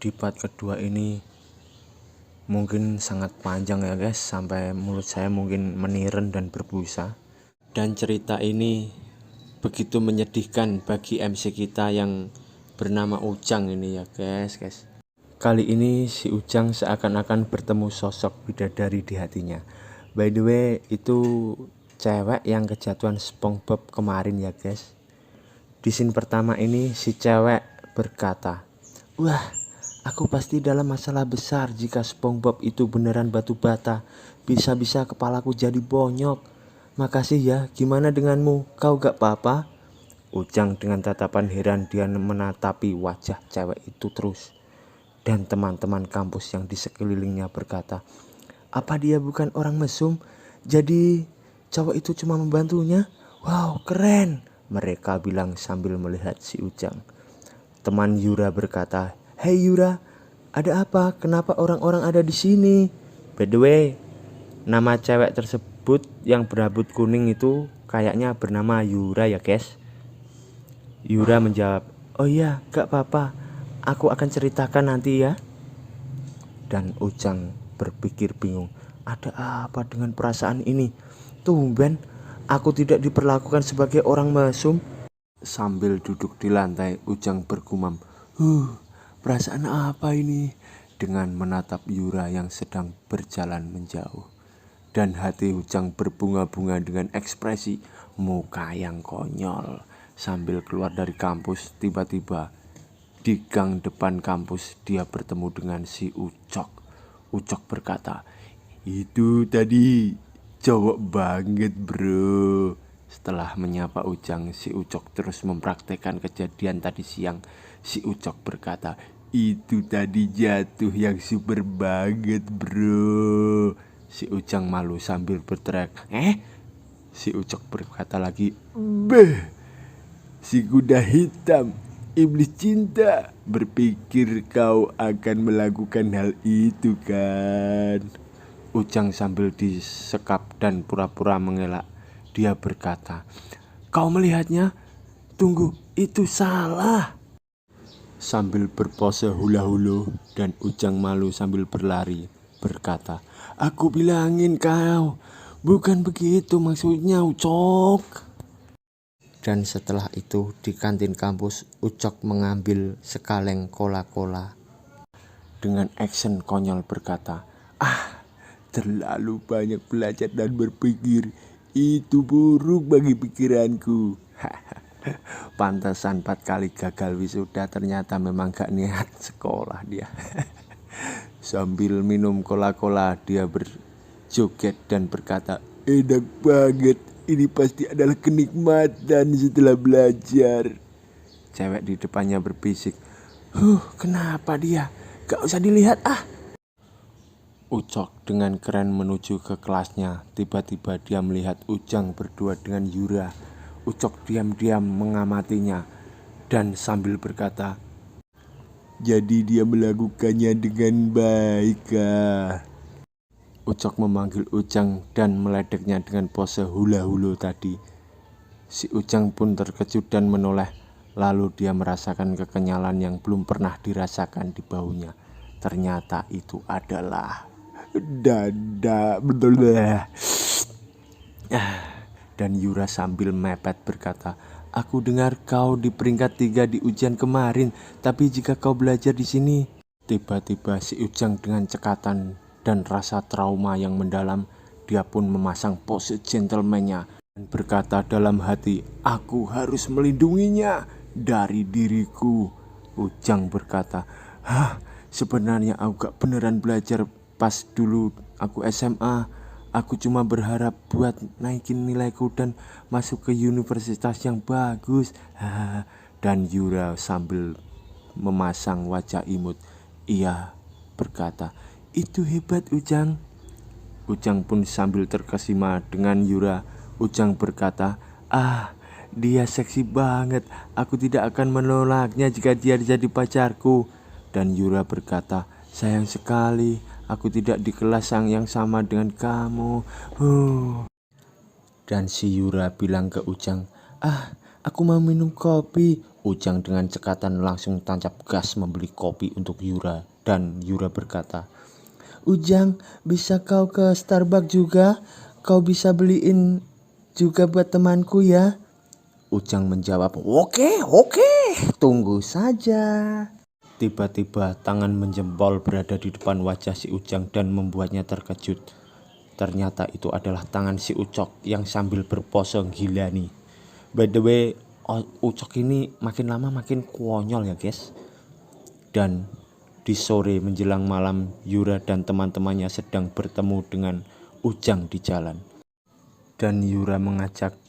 di part kedua ini mungkin sangat panjang ya guys, sampai mulut saya mungkin meniren dan berbusa. Dan cerita ini begitu menyedihkan bagi MC kita yang bernama Ujang ini ya guys. Kali ini si Ujang seakan-akan bertemu sosok bidadari di hatinya. By the way, itu cewek yang kejatuhan SpongeBob kemarin ya guys. Di scene pertama ini si cewek berkata, "Wah, aku pasti dalam masalah besar jika SpongeBob itu beneran batu bata. Bisa-bisa kepalaku jadi bonyok. Makasih ya, gimana denganmu? Kau gak apa-apa?" Ujang dengan tatapan heran dia menatapi wajah cewek itu terus. Dan teman-teman kampus yang di sekelilingnya berkata, "Apa dia bukan orang mesum? Jadi cowok itu cuma membantunya? Wow, keren," mereka bilang sambil melihat si Ujang. Teman Yura berkata, "Hei Yura, ada apa? Kenapa orang-orang ada di sini?" By the way, nama cewek tersebut yang berambut kuning itu kayaknya bernama Yura ya guys. Yura menjawab, "Oh iya, gak apa-apa. Aku akan ceritakan nanti ya." Dan Ujang berpikir bingung, ada apa dengan perasaan ini? Tumben aku tidak diperlakukan sebagai orang mesum. Sambil duduk di lantai, Ujang bergumam, perasaan apa ini?" dengan menatap Yura yang sedang berjalan menjauh. Dan hati Ujang berbunga-bunga dengan ekspresi muka yang konyol. Sambil keluar dari kampus, tiba-tiba di gang depan kampus dia bertemu dengan si Ucok. Ucok berkata, "Itu tadi cowok banget bro." Setelah menyapa Ujang, si Ucok terus mempraktekkan kejadian tadi siang. Si Ucok berkata, "Itu tadi jatuh yang super banget bro." Si Ujang malu sambil berteriak, Si Ucok berkata lagi, "Beh, si kuda hitam, iblis cinta, berpikir kau akan melakukan hal itu kan?" Ujang sambil disekap dan pura-pura mengelak. Dia berkata, "Kau melihatnya? Tunggu, itu salah." Sambil berpose hula-hula dan Ujang malu sambil berlari berkata, "Aku bilangin kau, bukan begitu maksudnya Ucok." Dan setelah itu di kantin kampus, Ucok mengambil sekaleng cola-cola. Dengan action konyol berkata, "Terlalu banyak belajar dan berpikir, itu buruk bagi pikiranku." Pantasan 4 kali gagal wisuda, ternyata memang gak niat sekolah dia. Sambil minum cola-cola dia berjoget dan berkata, "Enak banget. Ini pasti adalah kenikmatan setelah belajar." Cewek di depannya berbisik, kenapa dia? Gak usah dilihat ah." Ucok dengan keren menuju ke kelasnya. Tiba-tiba dia melihat Ujang berdua dengan Yura. Ucok diam-diam mengamatinya dan sambil berkata, "Jadi dia melakukannya dengan baik kah?" Ucok memanggil Ujang dan meledeknya dengan pose hula-hula tadi. Si Ujang pun terkejut dan menoleh. Lalu dia merasakan kekenyalan yang belum pernah dirasakan di bahunya. Ternyata itu adalah dada. Dan Yura sambil mepet berkata, "Aku dengar kau di peringkat 3 di ujian kemarin, tapi jika kau belajar di sini." Tiba-tiba si Ujang dengan cekatan dan rasa trauma yang mendalam, dia pun memasang pose gentleman-nya dan berkata dalam hati, "Aku harus melindunginya dari diriku." Ujang berkata, sebenarnya aku gak beneran belajar pas dulu aku SMA. Aku cuma berharap buat naikin nilaiku dan masuk ke universitas yang bagus." Dan Yura sambil memasang wajah imut, ia berkata, "Itu hebat Ujang." Ujang pun sambil terkesima dengan Yura. Ujang berkata, "Dia seksi banget. Aku tidak akan menolaknya jika dia jadi pacarku." Dan Yura berkata, "Sayang sekali, aku tidak di kelas yang sama dengan kamu." Dan si Yura bilang ke Ujang, "Aku mau minum kopi." Ujang dengan cekatan langsung tancap gas membeli kopi untuk Yura. Dan Yura berkata, "Ujang, bisa kau ke Starbucks juga? Kau bisa beliin juga buat temanku ya?" Ujang menjawab, Oke, tunggu saja." Tiba-tiba tangan menjempol berada di depan wajah si Ujang dan membuatnya terkejut. Ternyata itu adalah tangan si Ucok yang sambil berpose gila nih. By the way, Ucok ini makin lama makin konyol ya guys. Dan di sore menjelang malam, Yura dan teman-temannya sedang bertemu dengan Ujang di jalan. Dan Yura mengajak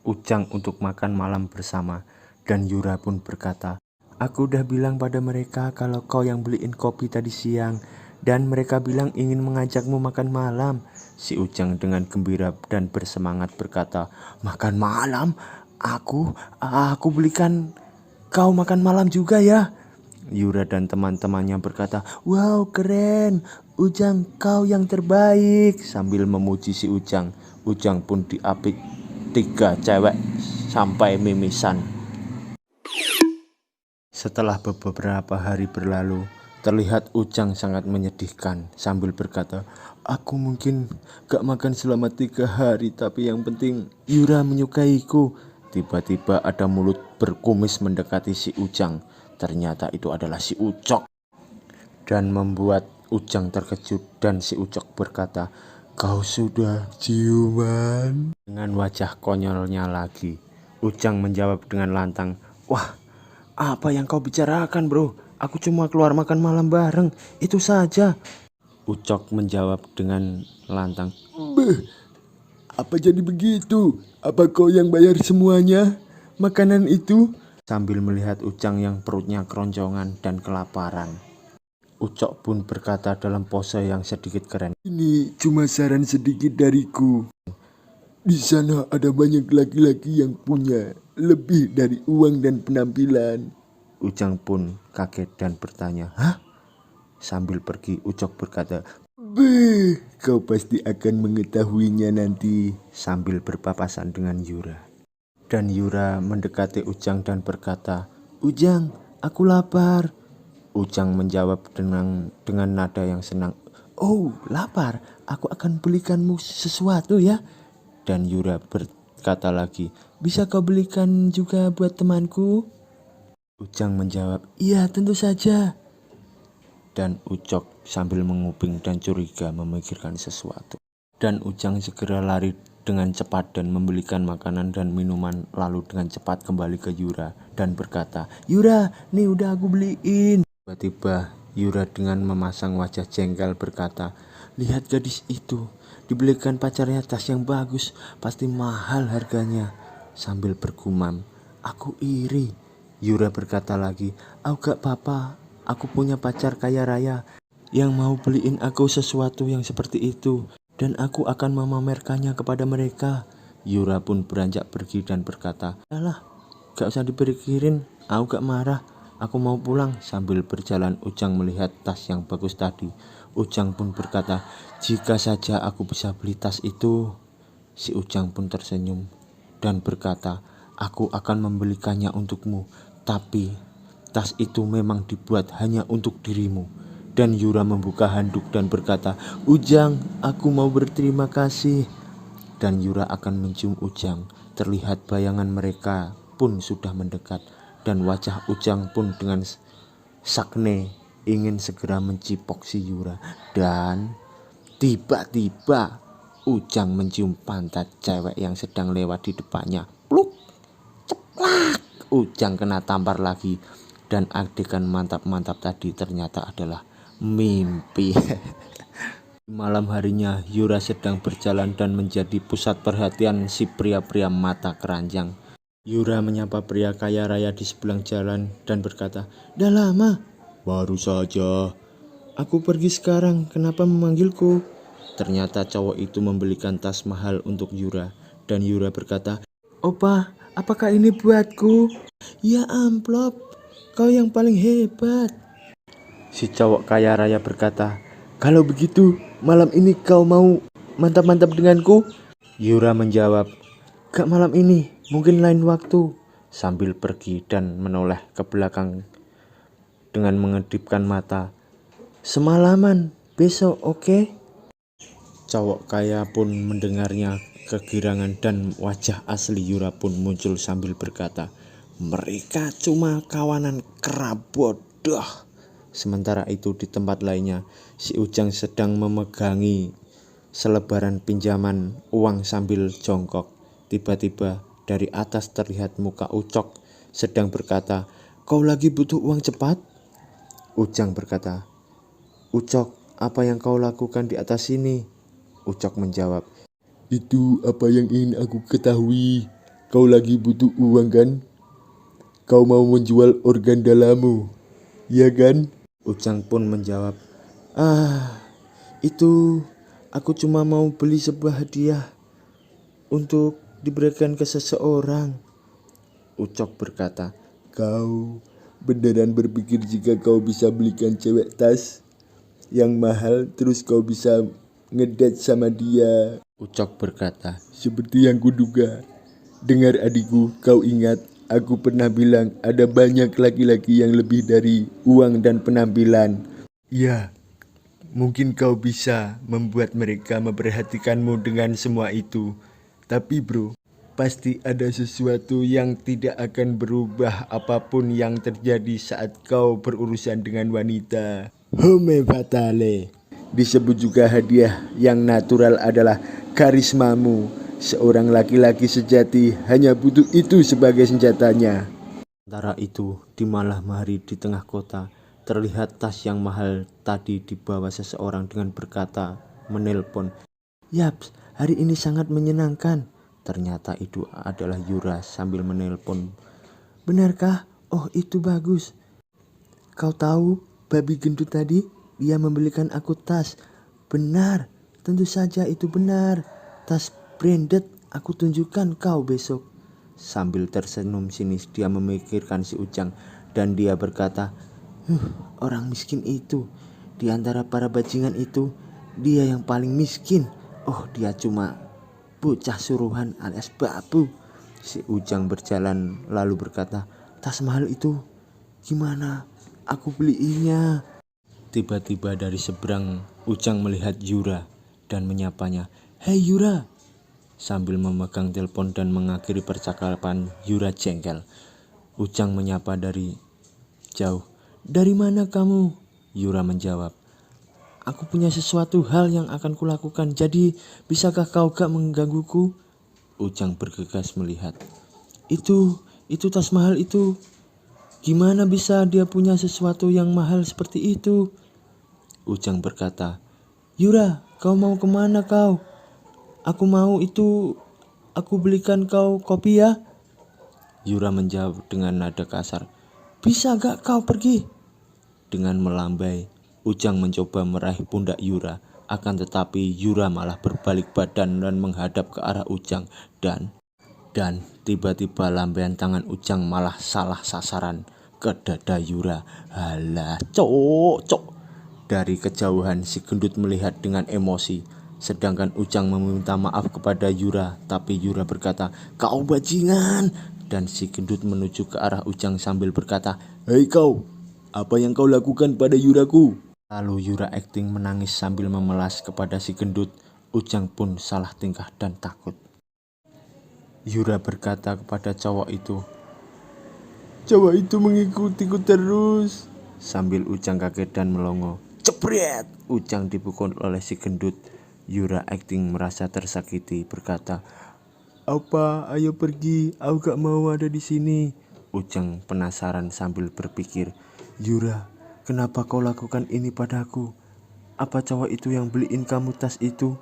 Ujang untuk makan malam bersama. Dan Yura pun berkata, "Aku udah bilang pada mereka kalau kau yang beliin kopi tadi siang. Dan mereka bilang ingin mengajakmu makan malam." Si Ujang dengan gembira dan bersemangat berkata, "Makan malam? Aku belikan kau makan malam juga ya." Yura dan teman-temannya berkata, "Wow, keren. Ujang, kau yang terbaik." Sambil memuji si Ujang. Ujang pun diapit 3 cewek sampai mimisan. Setelah beberapa hari berlalu, terlihat Ujang sangat menyedihkan sambil berkata, "Aku mungkin gak makan selama 3 hari, tapi yang penting Yura menyukaiku." Tiba-tiba ada mulut berkumis mendekati si Ujang. Ternyata itu adalah si Ucok. Dan membuat Ujang terkejut dan si Ucok berkata, "Kau sudah ciuman?" Dengan wajah konyolnya lagi, Ujang menjawab dengan lantang, "Wah, apa yang kau bicarakan bro? Aku cuma keluar makan malam bareng, itu saja." Ucok menjawab dengan lantang, "Beh, apa jadi begitu? Apa kau yang bayar semuanya makanan itu?" Sambil melihat Ujang yang perutnya keroncongan dan kelaparan. Ucok pun berkata dalam pose yang sedikit keren, "Ini cuma saran sedikit dariku. Di sana ada banyak laki-laki yang punya lebih dari uang dan penampilan." Ujang pun kaget dan bertanya, "Hah?" Sambil pergi, Ucok berkata, "Beh, kau pasti akan mengetahuinya nanti." Sambil berpapasan dengan Yura. Dan Yura mendekati Ujang dan berkata, "Ujang, aku lapar." Ujang menjawab dengan nada yang senang, "Oh, lapar? Aku akan belikanmu sesuatu ya." Dan Yura berkata lagi, "Bisa kau belikan juga buat temanku?" Ujang menjawab, "Iya, tentu saja." Dan Ucok sambil menguping dan curiga memikirkan sesuatu. Dan Ujang segera lari dengan cepat dan membelikan makanan dan minuman, lalu dengan cepat kembali ke Yura dan berkata, "Yura, nih udah aku beliin." Tiba-tiba Yura dengan memasang wajah jengkel berkata, "Lihat gadis itu, dibelikan pacarnya tas yang bagus, pasti mahal harganya." Sambil bergumam, "Aku iri." Yura berkata lagi, "Aku gak apa-apa, aku punya pacar kaya raya yang mau beliin aku sesuatu yang seperti itu, dan aku akan memamerkannya kepada mereka." Yura pun beranjak pergi dan berkata, "Alah, gak usah dipikirin, aku gak marah, aku mau pulang." Sambil berjalan Ujang melihat tas yang bagus tadi. Ujang pun berkata, "Jika saja aku bisa beli tas itu." Si Ujang pun tersenyum dan berkata, "Aku akan membelikannya untukmu, tapi tas itu memang dibuat hanya untuk dirimu." Dan Yura membuka handuk dan berkata, "Ujang, aku mau berterima kasih." Dan Yura akan mencium Ujang. Terlihat bayangan mereka pun sudah mendekat. Dan wajah Ujang pun dengan sakne ingin segera mencipok si Yura. Dan tiba-tiba Ujang mencium pantat cewek yang sedang lewat di depannya. Pluk, ceplak. Ujang kena tampar lagi. Dan adegan mantap-mantap tadi ternyata adalah mimpi. Malam harinya Yura sedang berjalan dan menjadi pusat perhatian si pria-pria mata keranjang. Yura menyapa pria kaya raya di sebelah jalan dan berkata, "Dah lama?" "Baru saja." "Aku pergi sekarang, kenapa memanggilku?" Ternyata cowok itu membelikan tas mahal untuk Yura. Dan Yura berkata, "Opa, apakah ini buatku?" "Ya amplop, kau yang paling hebat." Si cowok kaya raya berkata, "Kalau begitu, malam ini kau mau mantap-mantap denganku?" Yura menjawab, "Gak malam ini, mungkin lain waktu." sambil pergi dan menoleh ke belakang dengan mengedipkan mata. "Semalaman, besok oke?" Cowok kaya pun mendengarnya kegirangan dan wajah asli Yura pun muncul sambil berkata, "Mereka cuma kawanan kera bodoh." Sementara itu di tempat lainnya, si Ujang sedang memegangi selebaran pinjaman uang sambil jongkok. Tiba-tiba dari atas terlihat muka Ucok sedang berkata, "Kau lagi butuh uang cepat?" Ujang berkata, "Ucok, apa yang kau lakukan di atas sini?" Ucok menjawab, "Itu apa yang ingin aku ketahui. Kau lagi butuh uang kan? Kau mau menjual organ dalammu, ya kan?" Ujang pun menjawab, Itu aku cuma mau beli sebuah hadiah untuk diberikan ke seseorang." Ucok berkata, "Kau beneran berpikir jika kau bisa belikan cewek tas yang mahal terus kau bisa ngedate sama dia?" Ucok berkata, "Seperti yang kuduga. Dengar adikku, kau ingat aku pernah bilang ada banyak laki-laki yang lebih dari uang dan penampilan. Ya, mungkin kau bisa membuat mereka memperhatikanmu dengan semua itu. Tapi bro, pasti ada sesuatu yang tidak akan berubah apapun yang terjadi saat kau berurusan dengan wanita. Home fatale. Disebut juga hadiah yang natural adalah karismamu. Seorang laki-laki sejati hanya butuh itu sebagai senjatanya." Sementara itu, di malam hari di tengah kota, terlihat tas yang mahal tadi dibawa seseorang dengan berkata, menelpon, "Yaps, hari ini sangat menyenangkan." Ternyata itu adalah Yura sambil menelpon, "Benarkah? Oh, itu bagus. Kau tahu, babi gendut tadi, dia membelikan aku tas." "Benar, tentu saja itu benar. Tas branded, aku tunjukkan kau besok." Sambil tersenyum sinis dia memikirkan si Ujang dan dia berkata, orang miskin itu, di antara para bajingan itu, dia yang paling miskin. Oh, dia cuma bocah suruhan alias babu." Si Ujang berjalan lalu berkata, "Tas mahal itu gimana aku beliinnya?" Tiba-tiba dari seberang Ujang melihat Yura dan menyapanya, "Hei Yura." Sambil memegang telepon dan mengakhiri percakapan, Yura jengkel. Ujang menyapa dari jauh, "Dari mana kamu?" Yura menjawab, "Aku punya sesuatu hal yang akan kulakukan, jadi bisakah kau gak menggangguku?" Ujang bergegas melihat. Itu tas mahal itu. Gimana bisa dia punya sesuatu yang mahal seperti itu?" Ujang berkata, "Yura, kau mau kemana kau? Aku mau itu, aku belikan kau kopi ya." Yura menjawab dengan nada kasar, "Bisa gak kau pergi?" Dengan melambai, Ujang mencoba meraih pundak Yura. Akan tetapi Yura malah berbalik badan dan menghadap ke arah Ujang. Dan tiba-tiba lambaian tangan Ujang malah salah sasaran ke dada Yura. "Halah, cok." Dari kejauhan si gendut melihat dengan emosi. Sedangkan Ujang meminta maaf kepada Yura, tapi Yura berkata, "Kau bajingan." Dan si gendut menuju ke arah Ujang sambil berkata, "Hei kau, apa yang kau lakukan pada Yuraku?" Lalu Yura akting menangis sambil memelas kepada si gendut. Ujang pun salah tingkah dan takut. Yura berkata kepada cowok itu, "Cowok itu mengikutiku terus." Sambil Ujang kaget dan melongo. Cepret! Ujang dipukul oleh si gendut. Yura akting merasa tersakiti berkata, "Apa? Ayo pergi, aku gak mau ada di sini." Ujang penasaran sambil berpikir, "Yura, kenapa kau lakukan ini padaku? Apa cowok itu yang beliin kamu tas itu?"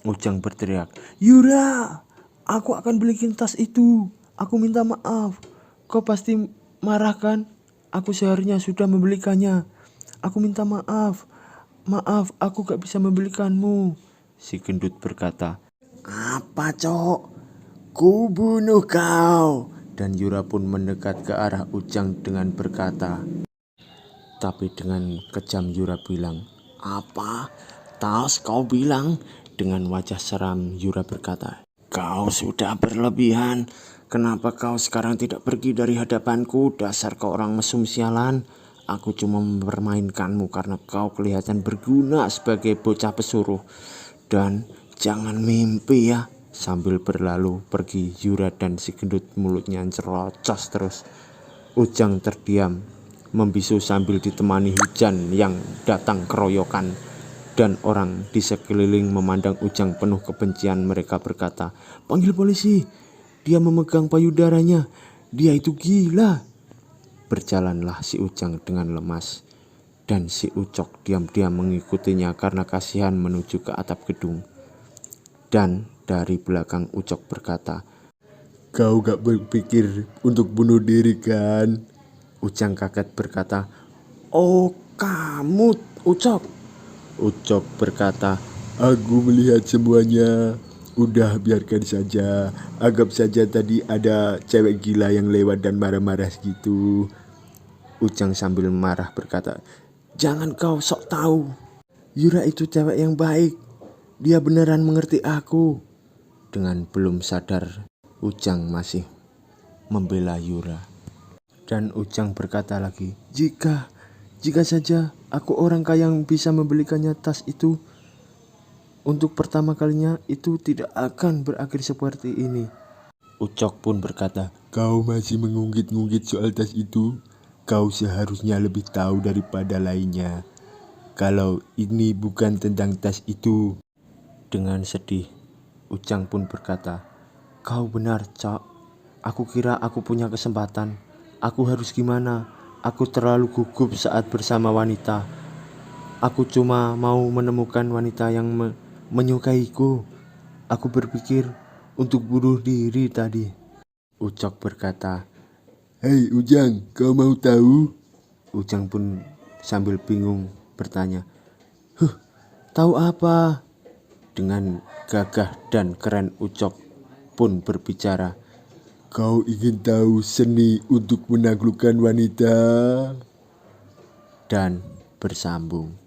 Ujang berteriak, "Yura, aku akan beliin tas itu. Aku minta maaf. Kau pasti marah kan? Aku seharusnya sudah membelikannya. Aku minta maaf. Maaf, aku gak bisa membelikanmu." Si gendut berkata, "Apa cok? Ku bunuh kau." Dan Yura pun mendekat ke arah Ujang dengan berkata, tapi dengan kejam Yura bilang, "Apa? Tas kau bilang?" Dengan wajah seram Yura berkata, "Kau sudah berlebihan. Kenapa kau sekarang tidak pergi dari hadapanku? Dasar kau orang mesum sialan. Aku cuma mempermainkanmu karena kau kelihatan berguna sebagai bocah pesuruh. Dan jangan mimpi ya. Sambil berlalu pergi Yura dan si gendut mulutnya cerocos terus. Ujang terdiam, membisu sambil ditemani hujan yang datang keroyokan. Dan orang di sekeliling memandang Ujang penuh kebencian. Mereka berkata, "Panggil polisi, dia memegang payudaranya, dia itu gila." Berjalanlah si Ujang dengan lemas, dan si Ucok diam-diam mengikutinya karena kasihan menuju ke atap gedung. Dan dari belakang Ucok berkata, "Kau gak berpikir untuk bunuh diri kan?" Ujang kaget berkata, "Oh kamu Ucok." Ucok berkata, "Aku melihat semuanya. Udah biarkan saja. Anggap saja tadi ada cewek gila yang lewat dan marah-marah gitu." Ujang sambil marah berkata, "Jangan kau sok tahu. Yura itu cewek yang baik. Dia beneran mengerti aku." Dengan belum sadar, Ujang masih membela Yura. Dan Ujang berkata lagi, Jika saja aku orang kaya yang bisa membelikannya tas itu, untuk pertama kalinya itu tidak akan berakhir seperti ini." Ucok pun berkata, "Kau masih mengungkit-ungkit soal tas itu? Kau seharusnya lebih tahu daripada lainnya. Kalau ini bukan tentang tas itu." Dengan sedih, Ujang pun berkata, "Kau benar, Cok. Aku kira aku punya kesempatan. Aku harus gimana? Aku terlalu gugup saat bersama wanita. Aku cuma mau menemukan wanita yang menyukaiku. Aku berpikir untuk bunuh diri tadi." Ucok berkata, "Hei Ujang, kau mau tahu?" Ujang pun sambil bingung bertanya, "Tahu apa?" Dengan gagah dan keren Ucok pun berbicara, "Kau ingin tahu seni untuk menaklukkan wanita?" Dan bersambung.